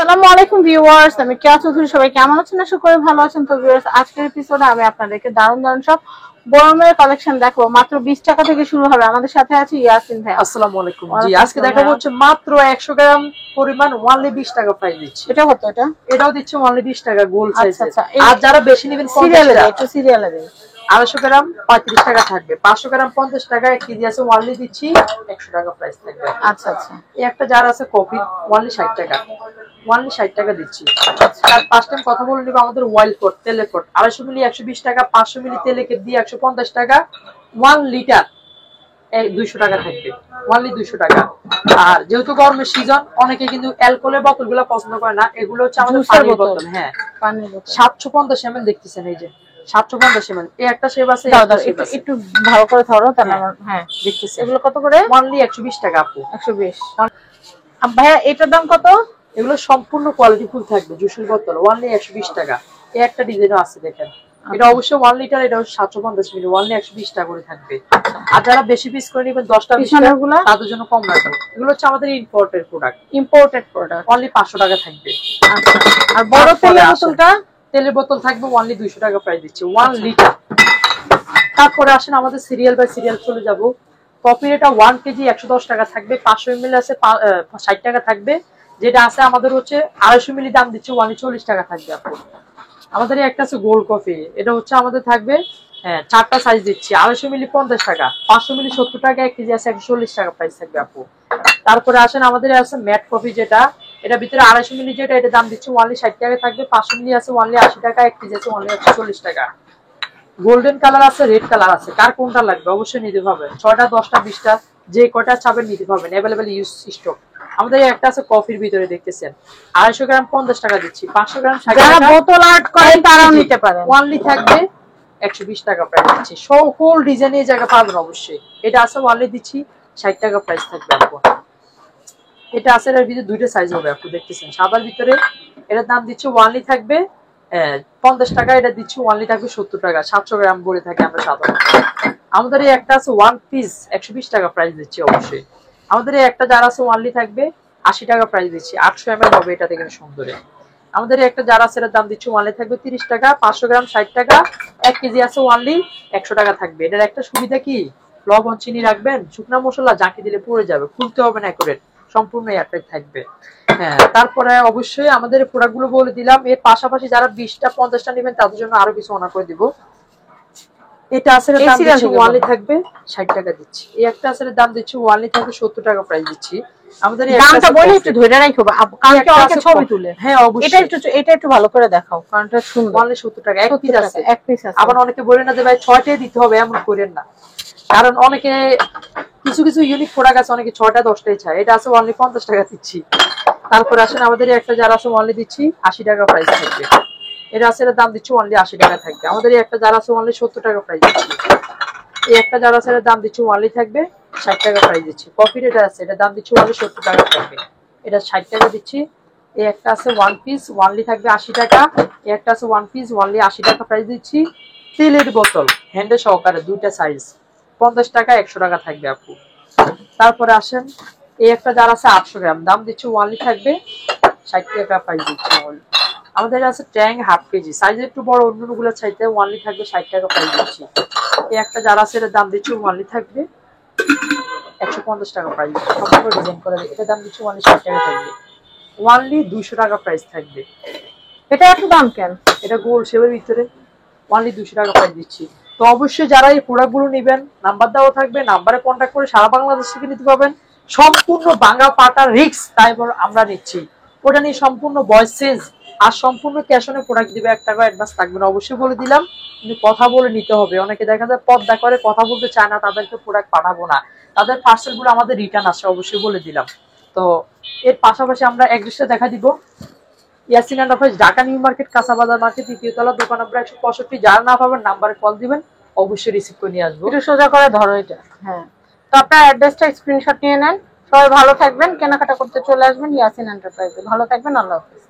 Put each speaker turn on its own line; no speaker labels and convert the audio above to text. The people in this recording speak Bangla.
আসসালামু আলাইকুম ভিউয়ার্স, আমি কেয়া চৌধুরী। সবাই কেমন আছেন? আশা করি ভালো আছেন। তো ভিউয়ার্স, আজকের এপিসোডে আমি আপনাদেরকে দারুণ দারুণ সব গরমের কালেকশন দেখাবো। মাত্র 20 টাকা থেকে শুরু হবে। আমাদের সাথে আছে ইয়াসিন ভাই।
আসসালামু আলাইকুম। জি, আজকে দেখাবো হচ্ছে মাত্র 100 গ্রাম পরিমাণ অনলি 20 টাকা প্রাইস দিচ্ছি।
এটা কত?
এটাও দিচ্ছি অনলি 20 টাকা গোল সাইজ।
আচ্ছা,
আর যারা বেশি নেবেন
সিরিয়ালে দেন, একটু সিরিয়ালে দেন।
250 গ্রাম 35 টাকা থাকবে, 500 গ্রাম 50 টাকা, 1 কেজি আছে অনলি দিচ্ছি 100 টাকা প্রাইস থাকবে।
আচ্ছা।
এই একটা জার আছে কফি অনলি 60 টাকা, অনলি 60 টাকা দিচ্ছি। আর ফার্স্ট টাইম কথা বলে নিব আমাদের ওয়াইল্ড কোট তেলের কোট 250 মিলি 120 টাকা, 500 মিলি তেলে কেট দিয়ে 150 টাকা, 1 লিটার 200 টাকা থাকবে, অনলি 200 টাকা। আর যেহেতু গরমের সিজন, অনেকে কিন্তু অ্যালকোহলের বোতলগুলো পছন্দ করে না, এগুলো হচ্ছে আমাদের পানির বোতল। হ্যাঁ, পানির বোতল 750 ml দেখতেছেন, এই যে 750 ml। এই একটা শেপ আছে,
একটু ভালো করে ধরো তাহলে। হ্যাঁ,
দেখতেছেন
এগুলো কত করে?
অনলি 120 টাকা আপু।
120। ভাইয়া এটার দাম কত?
এগুলো সম্পূর্ণ কোয়ালিটি ফুল থাকবে, জুসের বোতল অনলি 120 টাকা। এই একটা ডিজাইনও আছে দেখেন, এটা অবশ্যই 1 লিটার, এটা 750 মিলি, অনলি 120 টাকা করে থাকবে। আর যারা বেশি পিস করে নেবেন 10টা পিসগুলো, তাদের জন্য কম রাখবো। এগুলো হচ্ছে আমাদের ইম্পোর্টেড প্রোডাক্ট, অনলি 500 টাকা থাকবে।
আচ্ছা, আর বড় তেলের বোতলটা?
তেলের বোতল থাকবে অনলি 200 টাকা প্রাইস দিচ্ছি, 1 লিটার। তারপরে আসেন আমাদের সিরিয়াল বাই সিরিয়াল চলে যাব। কফির এটা 1 কেজি 110 টাকা থাকবে, 500 ml আছে 60 টাকা থাকবে। যেটা আছে আমাদের হচ্ছে 250 মিলি, দাম দিচ্ছি 140 টাকা থাকবে আপু। আমাদের একটা আছে গোল্ড কফি, এটা হচ্ছে আমাদের থাকবে, হ্যাঁ, 4টা সাইজ দিচ্ছি। 250 মিলি 50 টাকা, 500 মিলি 70 টাকা, 1 কেজি আছে 140 টাকা প্রাইস থাকবে আপু। তারপরে আসেন আমাদের আছে ম্যাট কফি, যেটা এটা ভিতরে 250 মিলি, যেটা এটা দাম দিচ্ছি অনলি 60 টাকা থাকবে, 500 মিলি আছে অনলি 80 টাকা, 1 কেজি আছে অনলি 140 টাকা। গোল্ডেন কালার আছে, রেড কালার আছে, কার কোনটা লাগবে অবশ্যই নিতে পারবেন। 6টা 10টা 20টা যে কয়টা চাবেন নিতে পারবেন, অ্যাভেলেবেল ইউজ স্টক। আমাদের একটা আছে কফির ভিতরে, দেখতেছেন 250 গ্রাম 50 টাকা দিচ্ছি, 500 গ্রাম 60 টাকা।
যারা বোতল আর্ট করেন তারাও নিতে পারেন,
অনলি থাকবে 120 টাকা প্রাইস দিচ্ছি। সকল ডিজাইন এই জায়গা পাবেন অবশ্যই। এটা আছে অনলি দিচ্ছি 60 টাকা প্রাইস থাকবে আপু। এটা আছে, এর ভিতরে দুইটা সাইজ হবে আপু, দেখতেছেন সাদার ভিতরে। এটার দাম দিচ্ছি অনলি থাকবে 50 টাকা, এটা দিচ্ছি অনলি থাকবে 70 টাকা। 700 গ্রাম বলে থাকি আমরা সাধারণত। আমাদের এই একটা আছে 1 পিস 120 টাকা প্রাইস দিচ্ছি অবশ্যই। আমাদের এই একটা জার আছে অনলি থাকবে 80 টাকা প্রাইস দিচ্ছি, 800 ml হবে, এটা দেখেন সুন্দরে। আমাদের একটা জার আছে, এটার দাম দিচ্ছি অনলি থাকবে 30 টাকা, 500 গ্রাম 60 টাকা, 1 কেজি আছে অনলি 100 টাকা থাকবে। এটার একটা সুবিধা কি, লবণ চিনি রাখবেন, শুকনো মশলা জাঁকি দিলে পড়ে যাবে, খুলতে হবে না, করে সম্পূর্ণ এয়ারটাইট থাকবে। হ্যাঁ, তারপরে অবশ্যই আমাদের প্রোডাক্ট গুলো বলে দিলাম। এর পাশাপাশি যারা 20টা 50টা নেবেন তাদের জন্য আরো কিছু অনার করে দিব। এটা আছে, দাম দিচ্ছি ওয়ানলি থাকবে 60 টাকা দিচ্ছি। এই একটা আছে, দাম দিচ্ছি ওয়ানলি থাকবে 70 টাকা প্রাইস দিচ্ছি। আমাদের এই
দামটা বলে একটু ধরে রাখো, কালকে অনেকে ছবি তুলে।
হ্যাঁ অবশ্যই,
এটা একটু ভালো করে দেখাও, কারণ এটা সুন্দর।
ওয়ানলি 70 টাকা, এক পিস আছে। আবার অনেকে বলে না যে ভাই 6টাই দিতে হবে, এমন করেন না, কারণ অনেকে কিছু কিছু ইউনিক প্রোডাক্ট আছে, অনেকে 6টা 10টাই চায়। এটা আছে অনলি 50 টাকা দিচ্ছি। তারপর আসেন আমাদের একটা যারা আছে অনলি দিচ্ছি 80 টাকা প্রাইস থাকবে। এটা আছে, এর দাম দিচ্ছি অনলি 80 টাকা থাকবে। আমাদের একটা যারা আছে অনলি 70 টাকা প্রাইস দিচ্ছি। এই একটা যারা আছে, এর দাম দিচ্ছি অনলি থাকবে 60 টাকা প্রাইস দিচ্ছি। কফির এটা আছে, এটার দাম দিচ্ছি অনলি 70 টাকা থাকবে, এটা 60 টাকা দিচ্ছি। এই একটা আছে 1 পিস অনলি থাকবে 80 টাকা। এই একটা আছে 1 পিস অনলি 80 টাকা প্রাইস দিচ্ছি। তেলের বোতল হ্যান্ডেল সহকারে, দুইটা সাইজ, 50 টাকা 100 টাকা থাকবে আপু। তারপরে আসেন এই একটা যারা আছে 800 গ্রাম, দাম দিচ্ছি ওয়ানলি থাকবে 60 টাকা প্রাইস দিচ্ছি। আমাদের আছে ট্যাং হাফ কেজি, সাইজ একটু বড়, অন্যগুলো চাইতে ওয়ানলি থাকবে 60 টাকা প্রাইস দিচ্ছি। এই একটা যারা আছে এর দাম দিচ্ছি ওয়ানলি থাকবে 150 টাকা প্রাইস, সম্পূর্ণ ডিজাইন করা, এটা দাম দিচ্ছি ওয়ানলি 60 টাকা থাকবে, ওয়ানলি 200 টাকা প্রাইস থাকবে।
এটা এত দাম কেন?
এটা গোল শেপের ভিতরে ওয়ানলি 200 টাকা প্রাইস দিচ্ছি। তো অবশ্যই যারা এই প্রোডাক্ট গুলো নেবেন, নাম্বার দেওয়া থাকবে, নাম্বারে কন্ট্যাক্ট করে সারা বাংলাদেশ থেকে নিতে পারবেন। সম্পূর্ণ ভাঙা পাটা রিস্ক, তাই আমরা নিচ্ছি। ওটা নিয়ে সম্পূর্ণ ভয়েস চেঞ্জ আর সম্পূর্ণ ক্যাশ অনে প্রোডাক্ট দিবে, 1 টাকা অ্যাডভান্স থাকবে না, অবশ্যই বলে দিলাম। কিন্তু কথা বলে নিতে হবে, অনেকে দেখা যায় পর্দা করে কথা বলতে চায় না, তাদেরকে প্রোডাক্ট পাঠাবো না, তাদের পার্সেল গুলো আমাদের রিটার্ন আসে, অবশ্যই বলে দিলাম। তো এর পাশাপাশি আমরা অ্যাড্রেসটা দেখা দিব, Yasin enterprise, Dhaka New Market, কাঁচাবাজার মার্কেট, 3য় তলা, দোকান নম্বর 165। যারা না পাবেন নাম্বারে কল দিবেন, অবশ্যই রিসিভ করে নিয়ে আসবো।
একটু সোজা করে ধরো এটা। হ্যাঁ, তো আপনার অ্যাড্রেসটা স্ক্রিনশট নিয়ে নেন। সবাই ভালো থাকবেন, কেনাকাটা করতে চলে আসবেন ইয়াসিন এন্টারপ্রাইজে। ভালো থাকবেন, আল্লাহ হাফেজ।